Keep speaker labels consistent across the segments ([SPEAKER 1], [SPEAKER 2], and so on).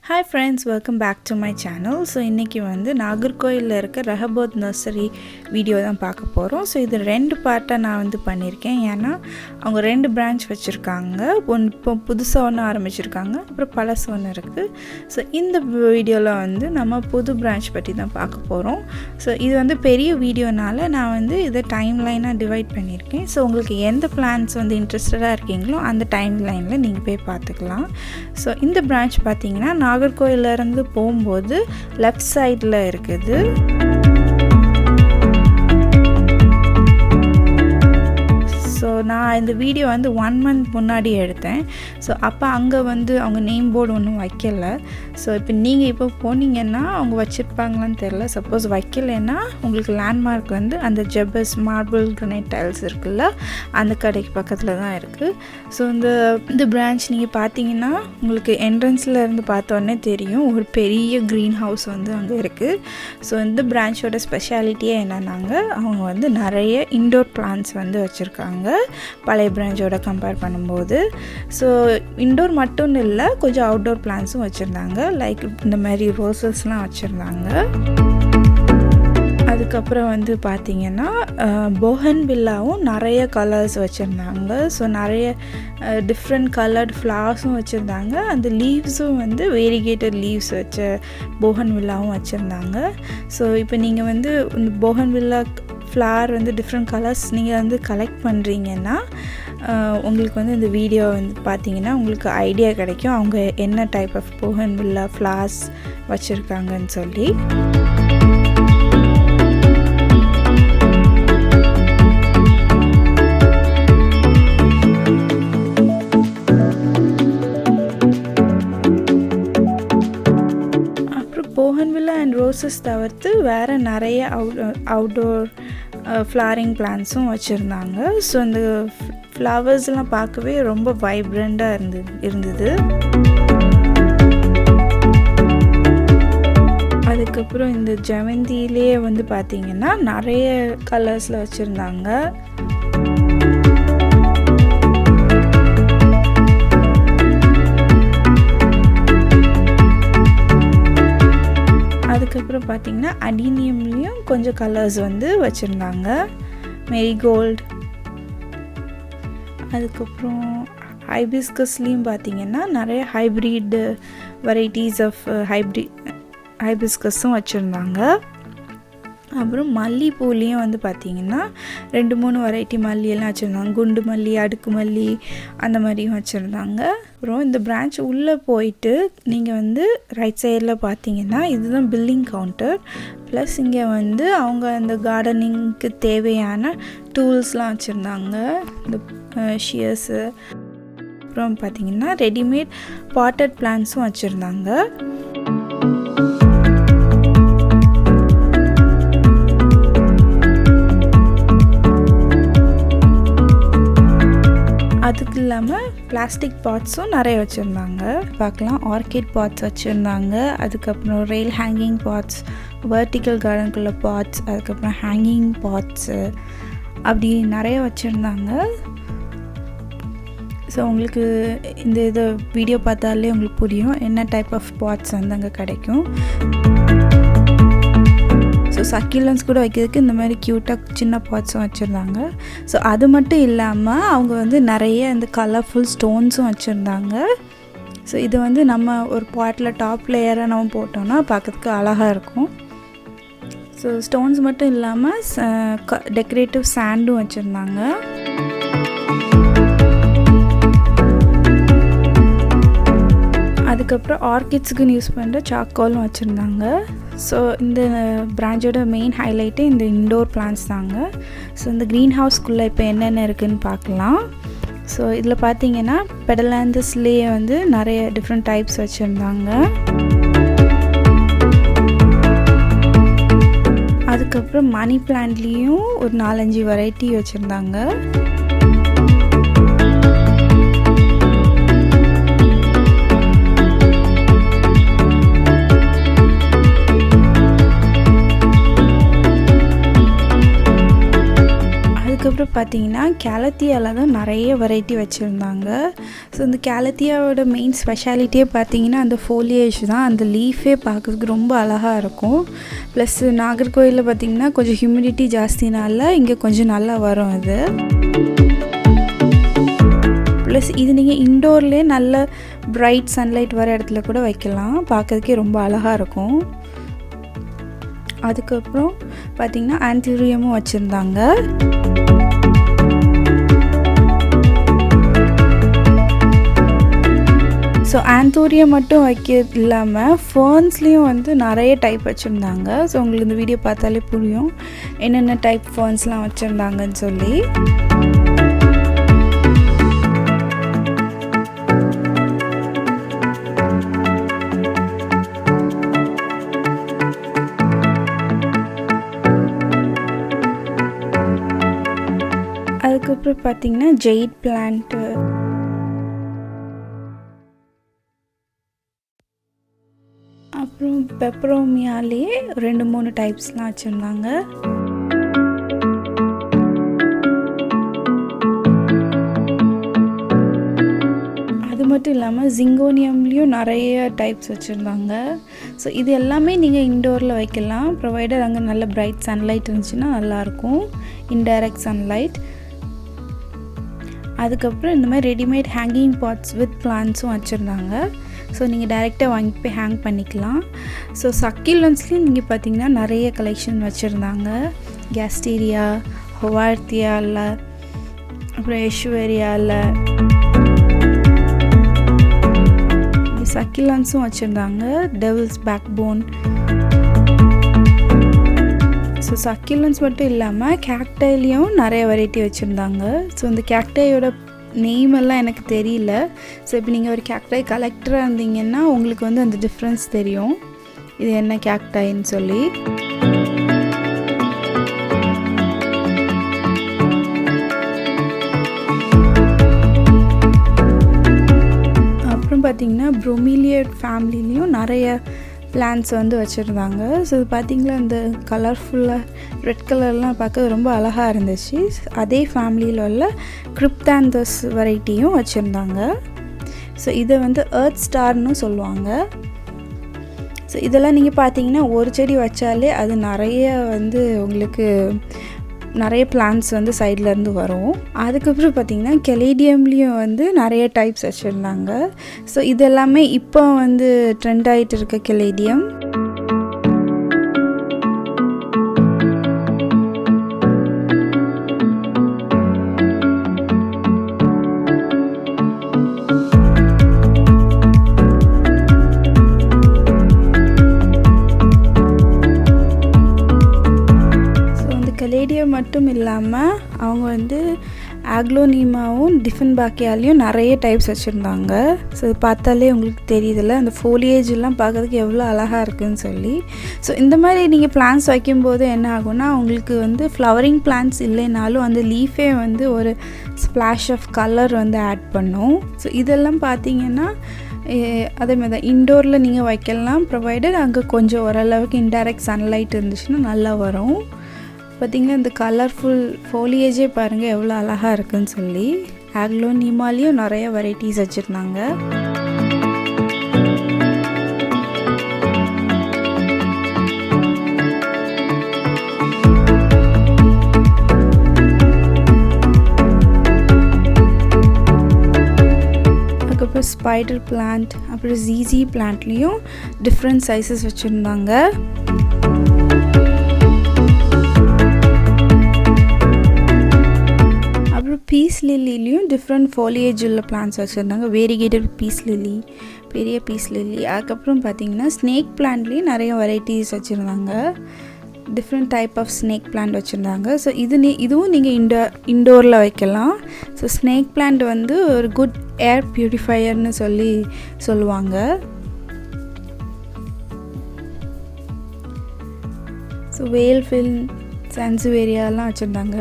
[SPEAKER 1] Hi friends, welcome back to my channel. So இன்னைக்கு வந்து நாகர்கோயில்ல இருக்க ரஹபோத் நர்சரி வீடியோ தான் பார்க்க போறோம். ஸோ இது ரெண்டு பார்ட்டாக நான் வந்து பண்ணியிருக்கேன். ஏன்னா அவங்க ரெண்டு பிரான்ச் வச்சுருக்காங்க. இப்போ புதுசாக ஒன்று ஆரம்பிச்சிருக்காங்க, அப்புறம் பழசு ஒன்று இருக்குது. ஸோ இந்த வீடியோவில் வந்து நம்ம புது பிரான்ச் பற்றி தான் பார்க்க போகிறோம். ஸோ இது வந்து பெரிய வீடியோனால நான் வந்து இதை டைம் லைனாக டிவைட் பண்ணியிருக்கேன். ஸோ உங்களுக்கு எந்த பிளான்ஸ் வந்து இன்ட்ரெஸ்டடாக இருக்கீங்களோ அந்த டைம் லைனில் நீங்கள் போய் பார்த்துக்கலாம். ஸோ இந்த பிரான்ச் பார்த்தீங்கன்னா நாகர்கோயிலேருந்து போகும்போது லெஃப்ட் சைடில் இருக்குது. ஸோ நான் இந்த வீடியோ வந்து 1 month முன்னாடி எடுத்தேன். ஸோ அப்போ அங்கே வந்து அவங்க நேம் போர்டு ஒன்றும் வைக்கலை. ஸோ இப்போ நீங்கள் இப்போ போனீங்கன்னா அவங்க வச்சுருப்பாங்களான்னு தெரில. சப்போஸ் வைக்கலைன்னா உங்களுக்கு லேண்ட்மார்க் வந்து அந்த ஜெபஸ் மார்பிள் கிரனைட் டைல்ஸ் இருக்குல்ல, அந்த கடைக்கு பக்கத்தில் தான் இருக்குது. ஸோ இந்த பிரான்ச் நீங்கள் பார்த்தீங்கன்னா உங்களுக்கு என்ட்ரன்ஸில் இருந்து பார்த்தோன்னே தெரியும், ஒரு பெரிய க்ரீன் ஹவுஸ் வந்து அங்கே இருக்குது. ஸோ இந்த பிரான்ச்சோட ஸ்பெஷாலிட்டியே என்னன்னாங்க, அவங்க வந்து நிறைய இன்டோர் பிளான்ட்ஸ் வந்து வச்சுருக்காங்க பழைய பிரான்ச்சோட கம்பேர் பண்ணும்போது. ஸோ இன்டோர் மட்டும் இல்லை, கொஞ்சம் அவுட்டோர் பிளான்ட்ஸும் வச்சுருந்தாங்க. லைக் இந்த மாதிரி ரோசஸ்லாம் வச்சுருந்தாங்க. அதுக்கப்புறம் வந்து பார்த்திங்கன்னா போகன் வில்லாவும் நிறைய கலர்ஸ் வச்சுருந்தாங்க. ஸோ நிறைய டிஃப்ரெண்ட் கலர்ட் ஃப்ளவர்ஸும் வச்சுருந்தாங்க. அந்த லீவ்ஸும் வந்து வேரிகேட்டட் லீவ்ஸ் வச்ச போகன் வில்லாவும் வச்சுருந்தாங்க. ஸோ இப்போ நீங்கள் வந்து இந்த போகன் வில்லா ஃப்ளவர் வந்து டிஃப்ரெண்ட் கலர்ஸ் நீங்கள் வந்து கலெக்ட் பண்ணுறீங்கன்னா உங்களுக்கு வந்து இந்த வீடியோ வந்து பார்த்தீங்கன்னா உங்களுக்கு ஐடியா கிடைக்கும் அவங்க என்ன type of bougainvillea flowers வச்சுருக்காங்கன்னு சொல்லி. போகன்வில்லா அண்ட் ரோசஸ் தவிர்த்து வேறு நிறைய அவுட்டோர் ஃப்ளவரிங் பிளான்ட்ஸும் வச்சுருந்தாங்க. ஸோ இந்த ஃப்ளவர்ஸ்லாம் பார்க்கவே ரொம்ப வைப்ரண்ட்டாக இருந்தது. அதுக்கப்புறம் இந்த ஜெவந்தியிலே வந்து பார்த்திங்கன்னா நிறைய கலர்ஸில் வச்சுருந்தாங்க. அதுக்கப்புறம் பார்த்திங்கன்னா அடினியம்லேயும் கொஞ்சம் கலர்ஸ் வந்து வச்சுருந்தாங்க, மேரிகோல்டு. அதுக்கப்புறம் ஹைபிஸ்கஸ்லேயும் பார்த்திங்கன்னா நிறைய ஹைப்ரிட் வெரைட்டிஸ் ஆஃப் ஹைபிஸ்கஸும் வச்சுருந்தாங்க. அப்புறம் மல்லிப்பூலேயும் வந்து பார்த்திங்கன்னா 2-3 வெரைட்டி மல்லியெல்லாம் வச்சுருந்தாங்க. குண்டு மல்லி, அடுக்கு மல்லி, அந்த மாதிரியும் வச்சுருந்தாங்க. அப்புறம் இந்த பிரான்ச் உள்ளே போயிட்டு நீங்கள் வந்து ரைட் சைடில் பார்த்தீங்கன்னா இதுதான் பில்லிங் கவுண்டர். ப்ளஸ் இங்கே வந்து அவங்க அந்த கார்டனிங்க்கு தேவையான டூல்ஸ்லாம் வச்சுருந்தாங்க, இந்த ஷியர்ஸு. அப்புறம் பார்த்திங்கன்னா ரெடிமேட் பாட்டட் பிளான்ட்ஸும் வச்சுருந்தாங்க. அதுக்கு இல்லாமல் பிளாஸ்டிக் பாட்ஸும் நிறைய வச்சுருந்தாங்க. பார்க்கலாம், ஆர்கிட் பாட்ஸ் வச்சுருந்தாங்க. அதுக்கப்புறம் ரெயில் ஹேங்கிங் பாட்ஸ், வெர்டிக்கல் கார்டனுக்குள்ள பாட்ஸ், அதுக்கப்புறம் ஹேங்கிங் பாட்ஸு, அப்படி நிறைய வச்சுருந்தாங்க. ஸோ உங்களுக்கு இந்த வீடியோ பார்த்தாலே உங்களுக்கு புரியும் என்ன டைப் ஆஃப் பாட்ஸ் வந்து அங்கே கிடைக்கும். ஸோ சக்கிலன்ஸ் கூட வைக்கிறதுக்கு இந்த மாதிரி க்யூட்டாக சின்ன பாட்ஸும் வச்சுருந்தாங்க. ஸோ அது மட்டும் இல்லாமல் அவங்க வந்து நிறைய இந்த கலர்ஃபுல் ஸ்டோன்ஸும் வச்சுருந்தாங்க. ஸோ இது வந்து நம்ம ஒரு பாட்டில் டாப் லேயராக நம்ம போட்டோம்னா பார்க்கறதுக்கு அழகாக இருக்கும். ஸோ ஸ்டோன்ஸ் மட்டும் இல்லாமல் டெக்கரேட்டிவ் சாண்டும் வச்சுருந்தாங்க. அதுக்கப்புறம் ஆர்கிட்ஸுக்குன்னு யூஸ் பண்ணுற சாக்கோலும் வச்சுருந்தாங்க. ஸோ இந்த பிரான்ச்சோட மெயின் ஹைலைட்டே இந்த இன்டோர் பிளான்ட்ஸ் தாங்க. ஸோ இந்த க்ரீன் ஹவுஸ்க்குள்ளே இப்போ என்னென்ன இருக்குதுன்னு பார்க்கலாம். ஸோ இதில் பார்த்தீங்கன்னா பெடலாந்தஸ்லேயே வந்து நிறைய டிஃப்ரெண்ட் டைப்ஸ் வச்சுருந்தாங்க. அதுக்கப்புறம் மணி பிளான்ட்லேயும் ஒரு 4-5 வெரைட்டி வச்சுருந்தாங்க. அதுக்கப்புறம் பார்த்தீங்கன்னா கேலத்தியாவில் தான் நிறைய வெரைட்டி வச்சுருந்தாங்க. ஸோ இந்த கேலத்தியாவோட மெயின் ஸ்பெஷாலிட்டியே பார்த்தீங்கன்னா அந்த ஃபோலியேஜ் தான். அந்த லீஃபே பார்க்குறதுக்கு ரொம்ப அழகாக இருக்கும். ப்ளஸ் நாகர்கோயிலில் பார்த்திங்கன்னா கொஞ்சம் ஹியூமிடிட்டி ஜாஸ்தினால இங்கே கொஞ்சம் நல்லா வரும் இது. ப்ளஸ் இது நீங்கள் இன்டோர்லேயே நல்ல பிரைட் சன்லைட் வர இடத்துல கூட வைக்கலாம். பார்க்குறதுக்கே ரொம்ப அழகாக இருக்கும். அதுக்கப்புறம் பார்த்திங்கன்னா ஆன்தூரியமும் வச்சுருந்தாங்க. ஸோ ஆன்தூரியம் மட்டும் வைக்க இல்லாமல் ஃபர்ன்ஸ்லேயும் வந்து நிறைய டைப் வச்சுருந்தாங்க. ஸோ உங்களுக்கு இந்த வீடியோ பார்த்தாலே புரியும் என்னென்ன டைப் ஃபர்ன்ஸ்லாம் வச்சுருந்தாங்கன்னு சொல்லி. அதுக்கப்புறம் பார்த்திங்கன்னா ஜெய்ட் பிளான்ட்டு, அப்புறம் பெப்பரோமியாலேயே 2-3 டைப்ஸ்லாம் வச்சுருந்தாங்க. அது மட்டும் இல்லாமல் ஜிங்கோனியம்லேயும் நிறைய டைப்ஸ் வச்சுருந்தாங்க. ஸோ இது எல்லாமே நீங்கள் இன்டோரில் வைக்கலாம், ப்ரொவைடர் அங்கே நல்ல பிரைட் சன்லைட் இருந்துச்சுன்னா நல்லாயிருக்கும், இன்டைரக்ட் சன்லைட். அதுக்கப்புறம் இந்த மாதிரி ரெடிமேட் ஹேங்கிங் பாட்ஸ் வித் பிளான்ட்ஸும் வச்சுருந்தாங்க. ஸோ நீங்கள் டைரெக்டாக வாங்கி போய் ஹேங் பண்ணிக்கலாம். ஸோ சக்கிலன்ஸ்லேயும் நீங்கள் பார்த்தீங்கன்னா நிறைய கலெக்ஷன் வச்சுருந்தாங்க. கேஸ்டீரியா, ஹொவார்த்தியாவில், அப்புறம் எஷ்வரியாவில் சக்கிலன்ஸும் வச்சுருந்தாங்க. Devil's backbone. So succulents மட்டும் இல்லாமல் கேக்டைலையும் நிறைய வெரைட்டி வச்சுருந்தாங்க. ஸோ இந்த கேக்டையோட நேமெல்லாம் எனக்கு தெரியல. ஸோ இப்போ நீங்கள் ஒரு கேக்டை கலெக்டராக இருந்தீங்கன்னா உங்களுக்கு வந்து அந்த டிஃப்ரென்ஸ் தெரியும், இது என்ன கேக்டைன்னு சொல்லி. அப்புறம் பார்த்திங்கன்னா ப்ரோமிலியட் ஃபேமிலிலையும் நிறைய பிளான்ட்ஸ் வந்து வச்சுருந்தாங்க. ஸோ இது பார்த்திங்களா இந்த கலர்ஃபுல்லாக ரெட் கலர்லாம் பார்க்க ரொம்ப அழகாக இருந்துச்சு. அதே ஃபேமிலியில் உள்ள கிரிப்தாந்தஸ் வெரைட்டியும் வச்சுருந்தாங்க. ஸோ இதை வந்து எர்த் ஸ்டார்னு சொல்லுவாங்க. ஸோ இதெல்லாம் நீங்கள் பார்த்தீங்கன்னா ஒரு செடி வச்சாலே அது நிறைய வந்து உங்களுக்கு நிறைய பிளான்ட்ஸ் வந்து சைட்லேருந்து வரும். அதுக்கப்புறம் பார்த்திங்கன்னா கெலேடியம்லேயும் வந்து நிறைய டைப்ஸ் வச்சுருந்தாங்க. ஸோ இதெல்லாமே இப்போ வந்து ட்ரெண்ட் ஆகிட்டு இருக்க கெலேடியம். கெலேடியம் மட்டும் இல்லாமல் அவங்க வந்து ஆக்லோனிமாவும் டிஃபன்பாக்கியாலையும் நிறைய டைப்ஸ் வச்சுருந்தாங்க. ஸோ இது பார்த்தாலே உங்களுக்கு தெரியுதில்ல அந்த ஃபோலியேஜெலாம் பார்க்குறதுக்கு எவ்வளோ அழகாக இருக்குதுன்னு சொல்லி. ஸோ இந்த மாதிரி நீங்கள் பிளான்ட்ஸ் வைக்கும்போது என்ன ஆகும்னா உங்களுக்கு வந்து ஃப்ளவரிங் பிளான்ட்ஸ் இல்லைனாலும் அந்த லீஃபே வந்து ஒரு ஸ்ப்ளாஷ் ஆஃப் கலர் வந்து ஆட் பண்ணும். ஸோ இதெல்லாம் பார்த்தீங்கன்னா அதேமாதிரி தான் இன்டோரில் நீங்கள் வைக்கலாம், ப்ரொவைடர் அங்கே கொஞ்சம் ஓரளவுக்கு இன்டைரக்ட் சன்லைட் இருந்துச்சுன்னா நல்லா வரும். பார்த்திங்கன்னா இந்த கலர்ஃபுல் ஃபோலியேஜே பாருங்கள் எவ்வளோ அழகாக இருக்குதுன்னு சொல்லி. ஆக்லோனிமாலேயும் நிறைய வெரைட்டிஸ் வச்சுருந்தாங்க. அதுக்கப்புறம் ஸ்பைடர் பிளான்ட், அப்புறம் ஜீசி பிளான்ட்லேயும் டிஃப்ரெண்ட் சைஸஸ் வச்சுருந்தாங்க. பீஸ் லில்லிலையும் டிஃப்ரெண்ட் ஃபோலியேஜ் உள்ள பிளான்ட்ஸ் வச்சுருந்தாங்க. வேரிகேட்டட் பீஸ் லில்லி, பெரிய பீஸ் லில்லி. அதுக்கப்புறம் பார்த்திங்கன்னா ஸ்னேக் பிளான்ட்லேயும் நிறைய வெரைட்டிஸ் வச்சுருந்தாங்க. Different type of snake plant வச்சுருந்தாங்க. ஸோ இதுவும் நீங்கள் இண்டோரில் வைக்கலாம். ஸோ ஸ்னேக் பிளான்ட் வந்து ஒரு குட் ஏர் பியூரிஃபையர்னு சொல்லுவாங்க. ஸோ வேல்ஃபில், சான்சுவேரியாலாம் வச்சுருந்தாங்க.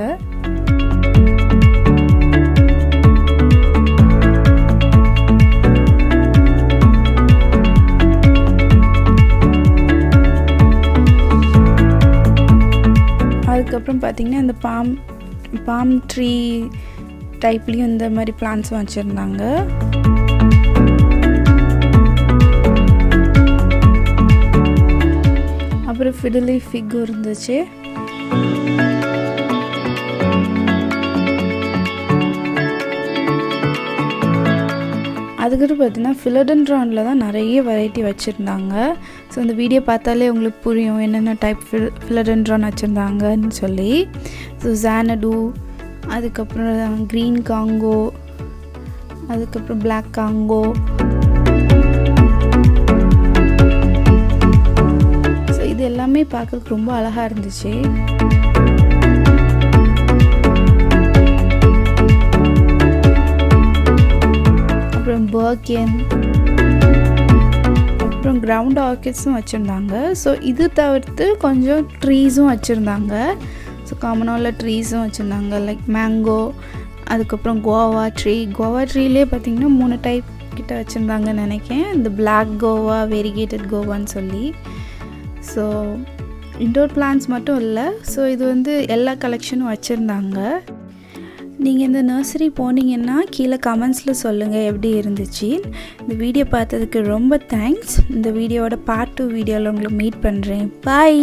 [SPEAKER 1] அதுக்கப்புறம் பார்த்திங்கன்னா இந்த பாம் பாம் ட்ரீ டைப்லேயும் இந்த மாதிரி பிளான்ட்ஸும் வச்சுருந்தாங்க. அப்புறம் ஃபிடிலி ஃபிக்கும் இருந்துச்சு. அதுக்கப்புறம் பார்த்தீங்கன்னா ஃபிலடென்ட்ரானில் தான் நிறைய வெரைட்டி வச்சுருந்தாங்க. ஸோ இந்த வீடியோ பார்த்தாலே உங்களுக்கு புரியும் என்னென்ன டைப் ஃபிலடென்ட்ரான் வச்சுருந்தாங்கன்னு சொல்லி. ஸோ ஜானடு, அதுக்கப்புறம் க்ரீன் காங்கோ, அதுக்கப்புறம் பிளாக் காங்கோ. ஸோ இது எல்லாமே பார்க்கறதுக்கு ரொம்ப அழகாக இருந்துச்சு. அப்புறம் பர்கன், அப்புறம் கிரவுண்ட் ஆர்கிட்ஸும் வச்சுருந்தாங்க. ஸோ இது தவிர்த்து கொஞ்சம் ட்ரீஸும் வச்சுருந்தாங்க. ஸோ காமனாக உள்ள ட்ரீஸும் வச்சுருந்தாங்க, லைக் மேங்கோ, அதுக்கப்புறம் கோவா ட்ரீலே பார்த்திங்கன்னா 3 டைப் கிட்ட வச்சுருந்தாங்கன்னு நினைக்கிறேன். இந்த பிளாக் கோவா, வெரிகேட்டட் கோவான்னு சொல்லி. ஸோ இன்டோர் பிளான்ட்ஸ் மட்டும் இல்லை, ஸோ இது வந்து எல்லா கலெக்ஷனும் வச்சுருந்தாங்க. நீங்கள் இந்த நர்சரி போனீங்கன்னா கீழே கமெண்ட்ஸில் சொல்லுங்கள் எப்படி இருந்துச்சு. இந்த வீடியோ பார்த்ததுக்கு ரொம்ப தேங்க்ஸ். இந்த வீடியோவோட பார்ட் 2 வீடியோவில் உங்களை மீட் பண்ணுறேன். பாய்.